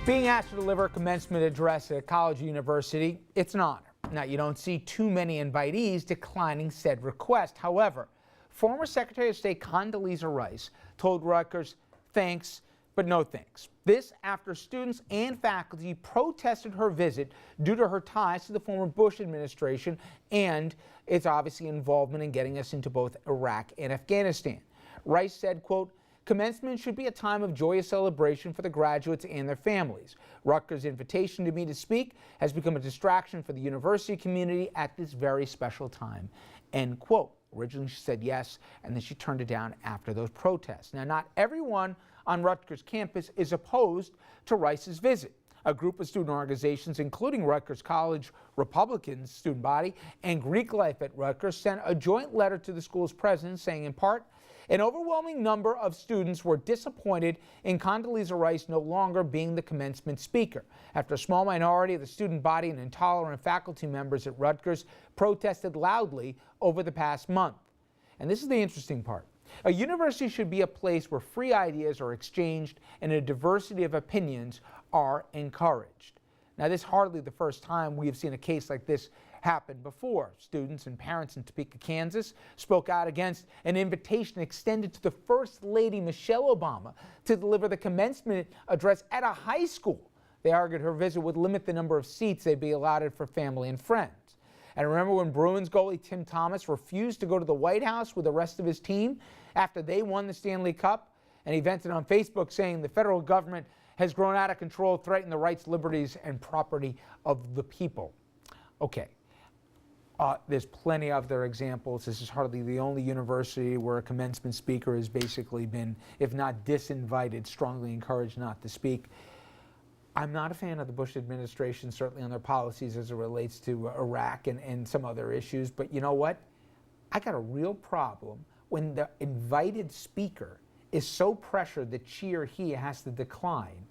Being asked to deliver a commencement address at a college or university, it's an honor. Now, you don't see too many invitees declining said request. However, former Secretary of State Condoleezza Rice told Rutgers, thanks, but no thanks. This after students and faculty protested her visit due to her ties to the former Bush administration and its obviously involvement in getting us into both Iraq and Afghanistan. Rice said, quote, "Commencement should be a time of joyous celebration for the graduates and their families. Rutgers' invitation to me to speak has become a distraction for the university community at this very special time." End quote. Originally she said yes, and then she turned it down after those protests. Now, not everyone on Rutgers campus is opposed to Rice's visit. A group of student organizations, including Rutgers College Republicans student body and Greek Life at Rutgers, sent a joint letter to the school's president saying, in part, an overwhelming number of students were disappointed in Condoleezza Rice no longer being the commencement speaker, after a small minority of the student body and intolerant faculty members at Rutgers protested loudly over the past month. And this is the interesting part. A university should be a place where free ideas are exchanged and a diversity of opinions are encouraged. Now, this is hardly the first time we have seen a case like this happen before. Students and parents in Topeka, Kansas spoke out against an invitation extended to the First Lady Michelle Obama to deliver the commencement address at a high school. They argued her visit would limit the number of seats they'd be allotted for family and friends. And remember when Bruins goalie Tim Thomas refused to go to the White House with the rest of his team after they won the Stanley Cup? And he vented on Facebook saying the federal government has grown out of control, threatened the rights, liberties, and property of the people. Okay. There's plenty of other examples. This is hardly the only university where a commencement speaker has basically been, if not disinvited, strongly encouraged not to speak. I'm not a fan of the Bush administration, certainly on their policies as it relates to Iraq and some other issues. But you know what? I got a real problem when the invited speaker is so pressured that she or he has to decline.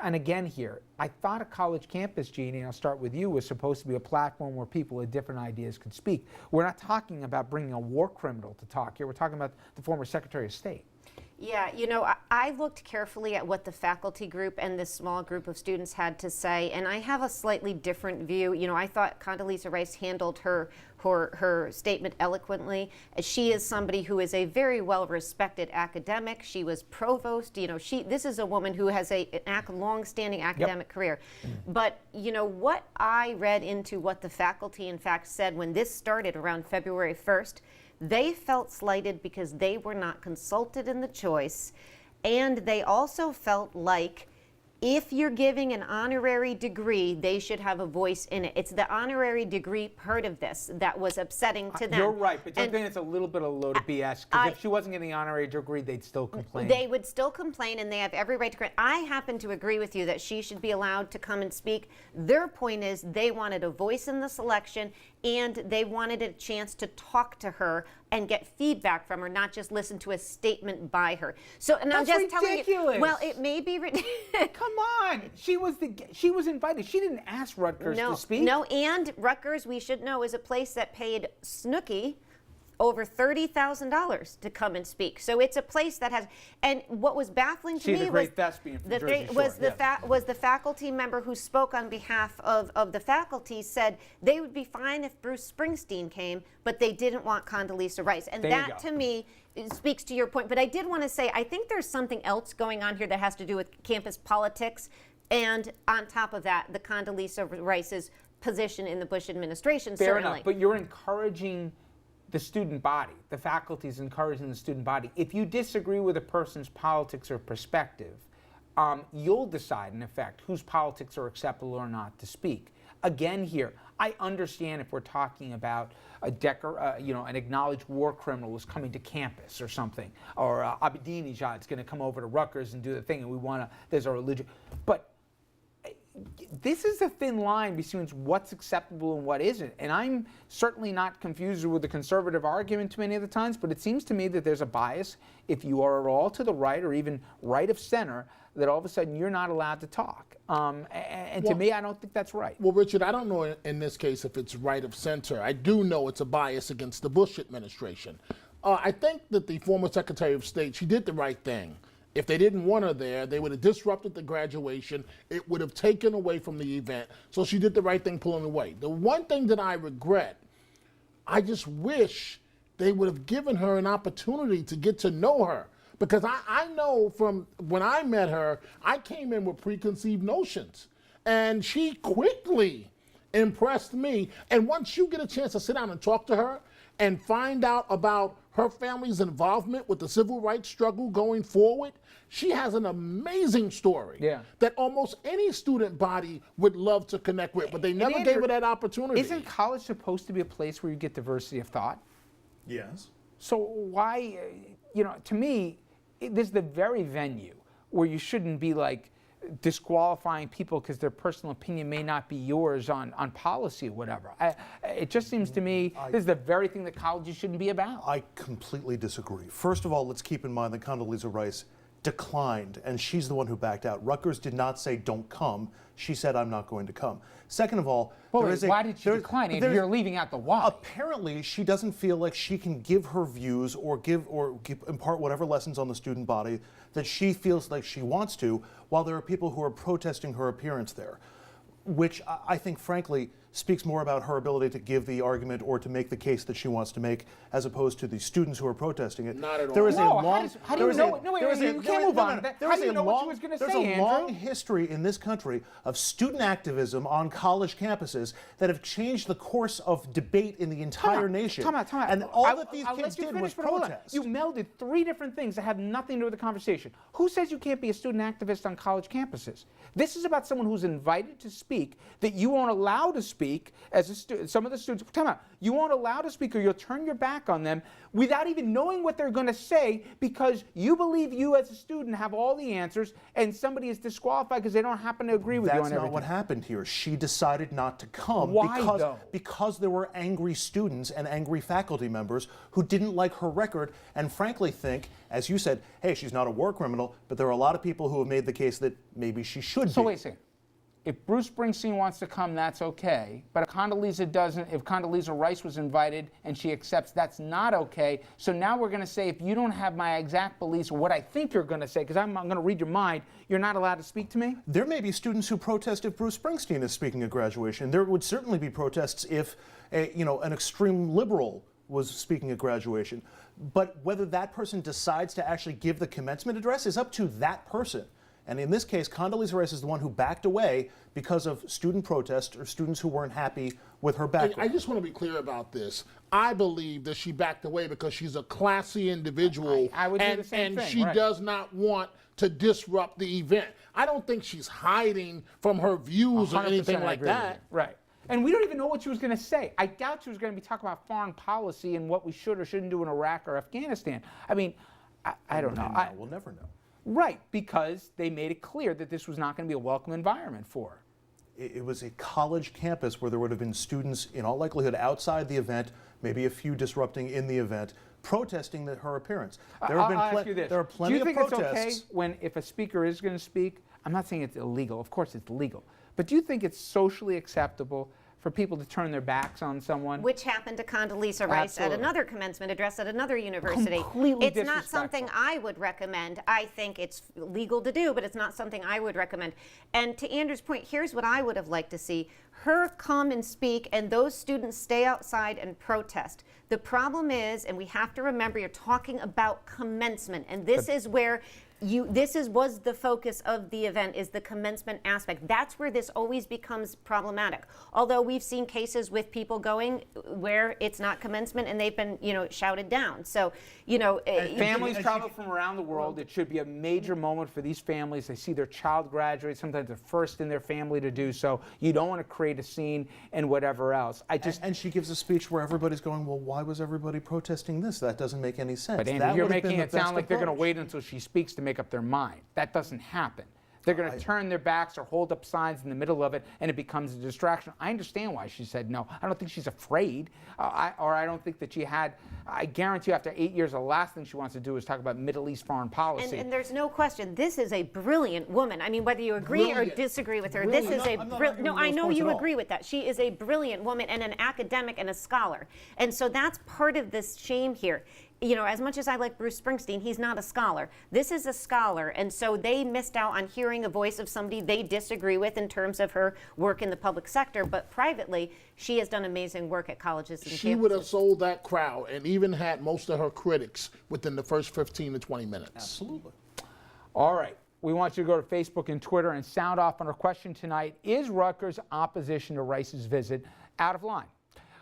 And again here, I thought a college campus, Jeannie, and I'll start with you, was supposed to be a platform where people with different ideas could speak. We're not talking about bringing a war criminal to talk here. We're talking about the former Secretary of State. Yeah, you know, I looked carefully at what the faculty group and this small group of students had to say, and I have a slightly different view. You know, I thought Condoleezza Rice handled her statement eloquently. She is somebody who is a very well-respected academic. She was provost. You know, this is a woman who has a long-standing academic career. But, you know, what I read into what the faculty, in fact, said when this started around February 1st, they felt slighted because they were not consulted in the choice, and they also felt like if you're giving an honorary degree, they should have a voice in it. It's the honorary degree part of this that was upsetting to them. You're right, but don't you think it's a little bit of a load of BS? Because if she wasn't getting the honorary degree, they'd still complain. They would still complain, and they have every right to complain. I happen to agree with you that she should be allowed to come and speak. Their point is they wanted a voice in the selection, and they wanted a chance to talk to her and get feedback from her, not just listen to a statement by her. So, and That's I'm just ridiculous. telling you, well, it may be ridiculous. Come on, she was invited. She didn't ask Rutgers to speak. No, and Rutgers, we should know, is a place that paid Snooki over $30,000 to come and speak. So it's a place that has, and what was baffling to me was the faculty member who spoke on behalf of the faculty said they would be fine if Bruce Springsteen came, but they didn't want Condoleezza Rice. And that to me speaks to your point. But I did want to say, I think there's something else going on here that has to do with campus politics. And on top of that, the Condoleezza Rice's position in the Bush administration. Fair certainly. enough, but you're encouraging the student body. The faculty is encouraging the student body. If you disagree with a person's politics or perspective, you'll decide, in effect, whose politics are acceptable or not to speak. Again here, I understand if we're talking about an acknowledged war criminal who's coming to campus or something, or Ahmadinejad's going to come over to Rutgers and do the thing, and there's a religion. But this is a thin line between what's acceptable and what isn't. And I'm certainly not confused with the conservative argument too many of the times, but it seems to me that there's a bias if you are at all to the right or even right of center, that all of a sudden you're not allowed to talk. And to me, I don't think that's right. Well, Richard, I don't know in this case if it's right of center. I do know it's a bias against the Bush administration. I think that the former Secretary of State, she did the right thing. If they didn't want her there, they would have disrupted the graduation. It would have taken away from the event. So she did the right thing pulling away. The one thing that I regret, I just wish they would have given her an opportunity to get to know her. Because I know from when I met her, I came in with preconceived notions. And she quickly impressed me. And once you get a chance to sit down and talk to her and find out about her family's involvement with the civil rights struggle going forward, she has an amazing story that almost any student body would love to connect with, but they never gave her that opportunity. Isn't college supposed to be a place where you get diversity of thought? Yes. So why, to me, this is the very venue where you shouldn't be like disqualifying people because their personal opinion may not be yours on policy or whatever. It just seems to me this is the very thing that colleges shouldn't be about. I completely disagree. First of all, let's keep in mind that Condoleezza Rice declined, and she's the one who backed out. Rutgers did not say don't come. She said, I'm not going to come. Second of all, why did she decline? You're leaving out the why. Apparently, she doesn't feel like she can give her views or impart whatever lessons on the student body that she feels like she wants to, while there are people who are protesting her appearance there, which I think, frankly, speaks more about her ability to give the argument or to make the case that she wants to make, as opposed to the students who are protesting it. Not at all. There is No, a long. how do you know it? No, wait, you can't move on. How do you know what she was going to say, There's a long Andrew? history in this country of student activism on college campuses that have changed the course of debate in the entire nation. Time out. And all that these kids did was protest. You melded three different things that have nothing to do with the conversation. Who says you can't be a student activist on college campuses? This is about someone who's invited to speak that you won't allow to speak as a student. Some of the students, time out, you won't allow to speak or you'll turn your back on them without even knowing what they're going to say because you believe you as a student have all the answers and somebody is disqualified because they don't happen to agree with you on everything. That's not what happened here. She decided not to come because there were angry students and angry faculty members who didn't like her record and frankly think, as you said, hey, she's not a war criminal, but there are a lot of people who have made the case that maybe she should be. So wait a second. If Bruce Springsteen wants to come, that's okay. But if Condoleezza doesn't, if Condoleezza Rice was invited and she accepts, that's not okay. So now we're going to say, if you don't have my exact beliefs or what I think you're going to say, because I'm going to read your mind, you're not allowed to speak to me? There may be students who protest if Bruce Springsteen is speaking at graduation. There would certainly be protests if, an extreme liberal was speaking at graduation. But whether that person decides to actually give the commencement address is up to that person. And in this case, Condoleezza Rice is the one who backed away because of student protest or students who weren't happy with her background. I just want to be clear about this. I believe that she backed away because she's a classy individual. I would do the same thing, she right. does not want to disrupt the event. I don't think she's hiding from her views or 100% anything I like agree with that. you. Right. And we don't even know what she was going to say. I doubt she was going to be talking about foreign policy and what we should or shouldn't do in Iraq or Afghanistan. I mean, I don't know. We'll never know. Right, because they made it clear that this was not going to be a welcome environment for her. It was a college campus where there would have been students, in all likelihood, outside the event, maybe a few disrupting in the event, protesting her appearance. I'll ask you this. There are plenty of protests. Do you think it's okay if a speaker is going to speak? I'm not saying it's illegal. Of course it's legal. But do you think it's socially acceptable for people to turn their backs on someone? Which happened to Condoleezza Rice at another commencement address at another university. Completely It's not something I would recommend. I think it's legal to do, but it's not something I would recommend. And to Andrew's point, here's what I would have liked to see. Her come and speak, and those students stay outside and protest. The problem is, and we have to remember, you're talking about commencement, and this is where was the focus of the event, is the commencement aspect. That's where this always becomes problematic. Although we've seen cases with people going where it's not commencement and they've been, shouted down. So, families travel from around the world. It should be a major moment for these families. They see their child graduate. Sometimes they're first in their family to do so. You don't want to create a scene and whatever else. And she gives a speech where everybody's going, well, why was everybody protesting this? That doesn't make any sense. But Andrew, you're making it sound like they're going to wait until she speaks to make up their mind. That doesn't happen. They're going to turn their backs or hold up signs in the middle of it, and it becomes a distraction. I understand why she said no. I don't think she's afraid, I don't think that she had. I guarantee you, after 8 years, the last thing she wants to do is talk about Middle East foreign policy. And there's no question, this is a brilliant woman. I mean, whether you agree or disagree with her, this is a brilliant. No, I know you agree with that. She is a brilliant woman and an academic and a scholar. And so that's part of this shame here. you know, as much as I like Bruce Springsteen, he's not a scholar. This is a scholar, and so they missed out on hearing a voice of somebody they disagree with in terms of her work in the public sector, but privately, she has done amazing work at colleges and She campuses. would have sold that crowd and even had most of her critics within the first 15 to 20 minutes. Absolutely. All right. We want you to go to Facebook and Twitter and sound off on our question tonight. Is Rutgers' opposition to Rice's visit out of line?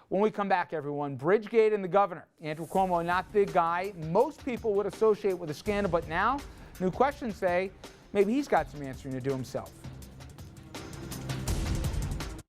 When we come back, everyone, Bridgegate and the governor, Andrew Cuomo, not the guy most people would associate with a scandal, but now new questions say maybe he's got some answering to do himself.